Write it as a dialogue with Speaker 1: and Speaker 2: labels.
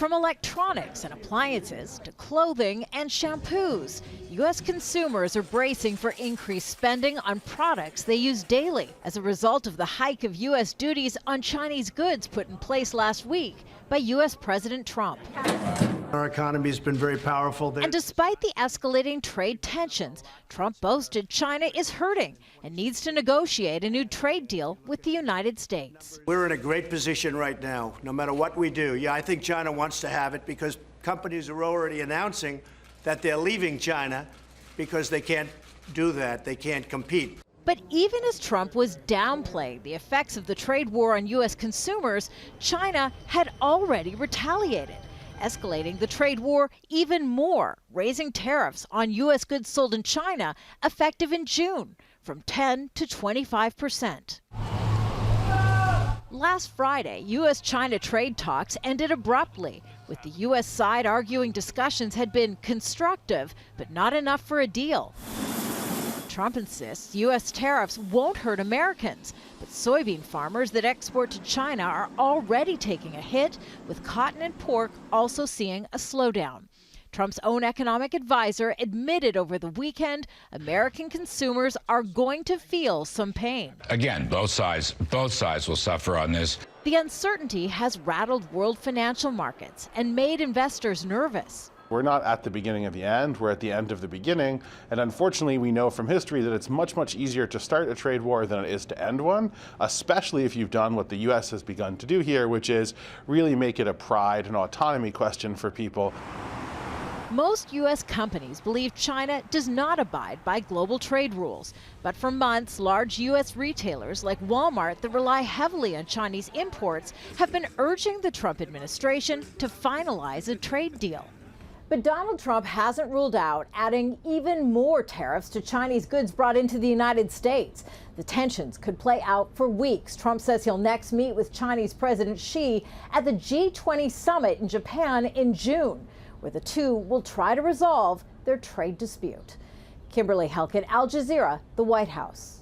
Speaker 1: From electronics and appliances to clothing and shampoos, U.S. consumers are bracing for increased spending on products they use daily as a result of the hike of U.S. duties on Chinese goods put in place last week by U.S. President Trump.
Speaker 2: Our economy has been very powerful.
Speaker 1: And despite the escalating trade tensions, Trump boasted China is hurting and needs to negotiate a new trade deal with the United States.
Speaker 2: We're in a great position right now, no matter what we do. Yeah, I think China wants to have it because companies are already announcing that they're leaving China because they can't do that. They can't compete.
Speaker 1: But even as Trump was downplaying the effects of the trade war on U.S. consumers, China had already retaliated, escalating the trade war even more, raising tariffs on U.S. goods sold in China effective in June from 10 to 25%. Last Friday, U.S.-China trade talks ended abruptly, with the U.S. side arguing discussions had been constructive, but not enough for a deal. Trump insists U.S. tariffs won't hurt Americans, but soybean farmers that export to China are already taking a hit, with cotton and pork also seeing a slowdown. Trump's own economic advisor admitted over the weekend American consumers are going to feel some pain.
Speaker 3: Again, both sides will suffer on this.
Speaker 1: The uncertainty has rattled world financial markets and made investors nervous.
Speaker 4: We're not at the beginning of the end, we're at the end of the beginning, and unfortunately we know from history that it's much, much easier to start a trade war than it is to end one, especially if you've done what the U.S. has begun to do here, which is really make it a pride and autonomy question for people.
Speaker 1: Most U.S. companies believe China does not abide by global trade rules. But for months, large U.S. retailers like Walmart that rely heavily on Chinese imports have been urging the Trump administration to finalize a trade deal. But Donald Trump hasn't ruled out adding even more tariffs to Chinese goods brought into the United States. The tensions could play out for weeks. Trump says he'll next meet with Chinese President Xi at the G20 summit in Japan in June, where the two will try to resolve their trade dispute. Kimberly, Halkett, Al Jazeera, the White House.